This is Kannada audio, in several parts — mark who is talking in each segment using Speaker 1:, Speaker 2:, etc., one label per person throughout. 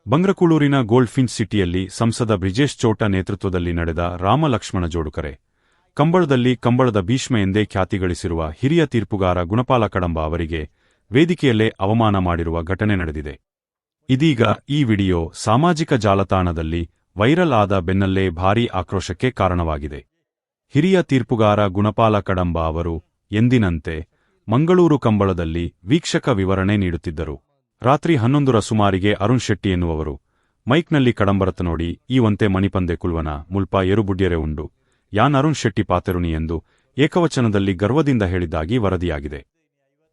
Speaker 1: ಬಂಗ್ರಕೂಳೂರಿನ ಗೋಲ್ಡ್ ಫಿಂಚ್ ಸಿಟಿಯಲ್ಲಿ ಸಂಸದ ಬ್ರಿಜೇಶ್ ಚೋಟ ನೇತೃತ್ವದಲ್ಲಿ ನಡೆದ ರಾಮ ಲಕ್ಷ್ಮಣ ಜೋಡುಕರೆ ಕಂಬಳದಲ್ಲಿ ಕಂಬಳದ ಭೀಷ್ಮ ಎಂದೇ ಖ್ಯಾತಿ ಗಳಿಸಿರುವ ಹಿರಿಯ ತೀರ್ಪುಗಾರ ಗುಣಪಾಲ ಕಡಂಬ ಅವರಿಗೆ ವೇದಿಕೆಯಲ್ಲೇ ಅವಮಾನ ಮಾಡಿರುವ ಘಟನೆ ನಡೆದಿದೆ. ಇದೀಗ ಈ ವಿಡಿಯೋ ಸಾಮಾಜಿಕ ಜಾಲತಾಣದಲ್ಲಿ ವೈರಲ್ ಆದ ಬೆನ್ನಲ್ಲೇ ಭಾರೀ ಆಕ್ರೋಶಕ್ಕೆ ಕಾರಣವಾಗಿದೆ. ಹಿರಿಯ ತೀರ್ಪುಗಾರ ಗುಣಪಾಲ ಕಡಂಬ ಅವರು ಎಂದಿನಂತೆ ಮಂಗಳೂರು ಕಂಬಳದಲ್ಲಿ ವೀಕ್ಷಕ ವಿವರಣೆ ನೀಡುತ್ತಿದ್ದರು. ರಾತ್ರಿ 11ರ ಸುಮಾರಿಗೆ ಅರುಣ್ ಶೆಟ್ಟಿ ಎನ್ನುವವರು ಮೈಕ್ನಲ್ಲಿ ಕಡಂಬರತ ನೋಡಿ ಈ ಒಂತೆ ಮಣಿಪಂದೆ ಕುಲ್ವನ ಮುಲ್ಪ ಎರುಬುಡ್ಯರೆ ಉಂಡು ಯಾನ್ ಅರುಣ್ ಶೆಟ್ಟಿ ಪಾತೆರುಣಿ ಎಂದು ಏಕವಚನದಲ್ಲಿ ಗರ್ವದಿಂದ ಹೇಳಿದ್ದಾಗಿ ವರದಿಯಾಗಿದೆ.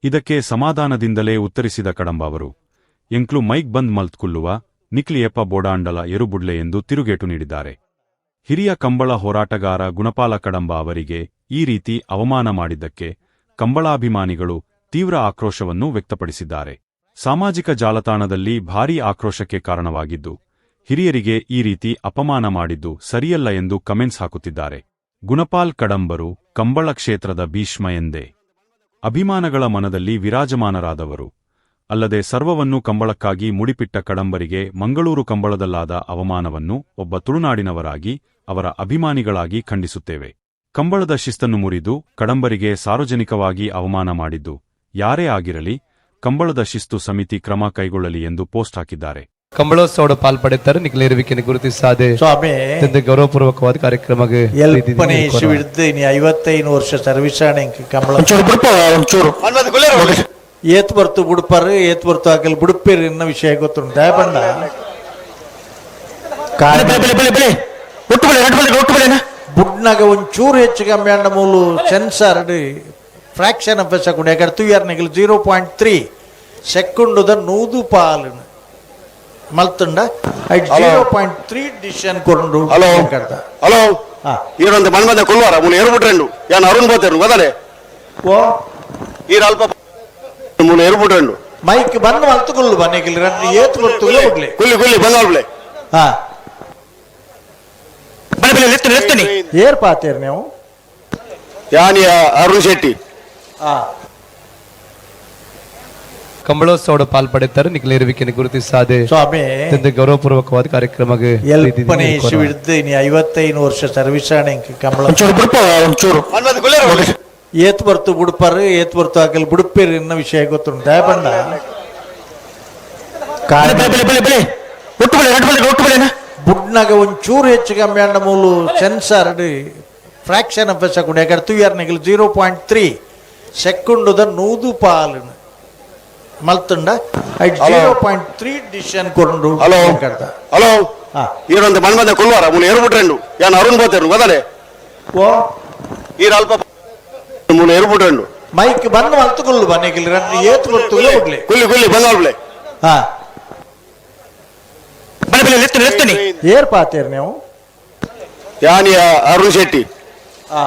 Speaker 1: ಇದಕ್ಕೆ ಸಮಾಧಾನದಿಂದಲೇ ಉತ್ತರಿಸಿದ ಕಡಂಬ ಅವರು ಎಂಕ್ಲು ಮೈಕ್ ಬಂದ್ ಮಲ್ತ್ಕುಲ್ಲುವ ನಿಕ್ಲಿಯಪ್ಪ ಬೋಡಾಂಡಲ ಎರುಬುಡ್ಲೆ ಎಂದು ತಿರುಗೇಟು ನೀಡಿದ್ದಾರೆ. ಹಿರಿಯ ಕಂಬಳ ಹೋರಾಟಗಾರ ಗುಣಪಾಲ ಕಡಂಬ ಅವರಿಗೆ ಈ ರೀತಿ ಅವಮಾನ ಮಾಡಿದ್ದಕ್ಕೆ ಕಂಬಳಾಭಿಮಾನಿಗಳು ತೀವ್ರ ಆಕ್ರೋಶವನ್ನು ವ್ಯಕ್ತಪಡಿಸಿದ್ದಾರೆ. ಸಾಮಾಜಿಕ ಜಾಲತಾಣದಲ್ಲಿ ಭಾರೀ ಆಕ್ರೋಶಕ್ಕೆ ಕಾರಣವಾಗಿದ್ದು, ಹಿರಿಯರಿಗೆ ಈ ರೀತಿ ಅಪಮಾನ ಮಾಡಿದ್ದು ಸರಿಯಲ್ಲ ಎಂದು ಕಮೆಂಟ್ಸ್ ಹಾಕುತ್ತಿದ್ದಾರೆ. ಗುಣಪಾಲ್ ಕಡಂಬರು ಕಂಬಳ ಕ್ಷೇತ್ರದ ಭೀಷ್ಮ ಎಂದೇ ಅಭಿಮಾನಗಳ ಮನದಲ್ಲಿ ವಿರಾಜಮಾನರಾದವರು. ಅಲ್ಲದೆ ಸರ್ವವನ್ನೂ ಕಂಬಳಕ್ಕಾಗಿ ಮುಡಿಪಿಟ್ಟ ಕಡಂಬರಿಗೆ ಮಂಗಳೂರು ಕಂಬಳದಲ್ಲಾದ ಅವಮಾನವನ್ನು ಒಬ್ಬ ತುಳುನಾಡಿನವರಾಗಿ ಅವರ ಅಭಿಮಾನಿಗಳಾಗಿ ಖಂಡಿಸುತ್ತೇವೆ. ಕಂಬಳದ ಶಿಸ್ತನ್ನು ಮುರಿದು ಕಡಂಬರಿಗೆ ಸಾರ್ವಜನಿಕವಾಗಿ ಅವಮಾನ ಮಾಡಿದ್ದು ಯಾರೇ ಆಗಿರಲಿ ಕಂಬಳದ ಶಿಸ್ತು ಸಮಿತಿ ಕ್ರಮ ಕೈಗೊಳ್ಳಲಿ ಎಂದು ಪೋಸ್ಟ್ ಹಾಕಿದ್ದಾರೆ.
Speaker 2: ಕಂಬಳೋತ್ಸವದ ಪಾಲ್ಪಡುತ್ತಾರೆ ನಿಖಲೇರುವಿಕೆಯನ್ನು ಗುರುತಿಸಾದೆ
Speaker 3: ಸ್ವಾಮಿ
Speaker 2: ಗೌರವಪೂರ್ವಕವಾದ ಕಾರ್ಯಕ್ರಮಕ್ಕೆ
Speaker 3: 55 ವರ್ಷ ಸರ್ವಿಸ್ ಕಂಬಳ ಏತ್ ಬರ್ತು ಬುಡುಪರ್ ಏತ್ ಬರ್ತು ಹಾಕಲ್ ಬುಡುಪೇರು ಎನ್ನ ವಿಷಯ ಗೊತ್ತುಂಟು ದಯಪಂಡ ಬುಡ್ನಾಗ ಒಂಚೂರು ಹೆಚ್ಚು ಕಮ್ಮಿ ಅಂಡ ಮೂಲು censored fraction of A second ಯಾಕಂದ್ರೆ ತುಯ್ಯಾರ್ನಿಗೆ 0.3 ಸೆಕೆಂಡುದ 100 ಪಾಲು ಮಲ್ತುಂಡ 0.3 ಡಿಸಿಷನ್ ಕೊಂಡು
Speaker 4: ಹಲೋ ಹಲೋ ಈರೊಂದು ಮನ್ಮದ ಕೊಲ್ವಾರ ಮೂಲ ಏರ್ಬಿಟ್ರೆಂಡು ಯಾನ್ ಅರುಣ್ ಬೋತೇರು ಗೊತ್ತಾನೆ
Speaker 3: ಓ
Speaker 4: ಈರ ಅಲ್ಪ ಮೂಲ ಏರ್ಬಿಟ್ರೆಂಡು
Speaker 3: ಮೈಕ್ ಬಂದು ಮಲ್ತುಕೊಳ್ಳು ಬನ್ನಿಗಿಲ್ಲ ರನ್ನ ಏತ್ ಬರ್ತು ಬಿಡ್ಲಿ
Speaker 4: ಕುಲ್ಲಿ ಕುಲ್ಲಿ ಬಂಗಾಳ್ಬಿಳೆ
Speaker 3: ಹಾ
Speaker 2: ಲೆತ್ತನಿ
Speaker 3: ಏರ್ ಪಾತೇರ್ ನೀವು
Speaker 4: ಯಾನಿಯ ಅರುಣ್ ಶೆಟ್ಟಿ
Speaker 2: ಕಂಬಳೋತ್ಸವದ ಪಾಲ್ಪಡುತ್ತಾರೆ ನಿಖಲೇರುವಿಕೆಯನ್ನು ಗುರುತಿಸಾದೆ
Speaker 3: ಸ್ವಾಮಿ
Speaker 2: ಗೌರವಪೂರ್ವಕವಾದ ಕಾರ್ಯಕ್ರಮಕ್ಕೆ
Speaker 3: 55 ವರ್ಷ ಸರ್ವಿಸ್ ಕಂಬಳ ಏತ್ ಬರ್ತು ಬುಡುಪರ್ ಏತ್ ಬರ್ತು ಹಾಕಲ್ ಬುಡುಪೇರು ಎನ್ನ ವಿಷಯ ಗೊತ್ತುಂಟು ದಯಪಂಡ ಬುಡ್ನಾಗ ಒಂಚೂರು ಹೆಚ್ಚು ಕಮ್ಮಿ ಅಂಡ ಮೂಲು censored fraction of A second ಯಾಕಂದ್ರೆ ತುಯ್ಯಾರ್ನಿಗೆ 0.3 ಸೆಕೆಂಡುದ 100 ಪಾಲು ಮಲ್ತುಂಡ 0.3 ಡಿಸಿಷನ್ ಕೊಂಡು
Speaker 4: ಹಲೋ ಹಲೋ ಈರೊಂದು ಮನ್ಮದ ಕೊಲ್ವಾರ ಮೂಲ ಏರ್ಬಿಟ್ರೆಂಡು ಯಾನ್ ಅರುಣ್ ಬೋತೇರು ಗೊತ್ತಾನೆ
Speaker 3: ಓ
Speaker 4: ಈರ ಅಲ್ಪ ಮೂಲ ಏರ್ಬಿಟ್ರೆಂಡು
Speaker 3: ಮೈಕ್ ಬಂದು ಮಲ್ತುಕೊಳ್ಳು ಬನ್ನಿಗಿಲ್ಲ ರನ್ನ ಏತ್ ಬರ್ತು ಬಿಡ್ಲಿ
Speaker 4: ಕುಲ್ಲಿ ಕುಲ್ಲಿ ಬಂಗಾಳ್ಬಿಳೆ
Speaker 3: ಹಾ ಏರ್ ಪಾತೇರ್ ನೀವು
Speaker 4: ಯಾನಿಯ ಅರುಣ್ ಶೆಟ್ಟಿ
Speaker 3: ಹಾ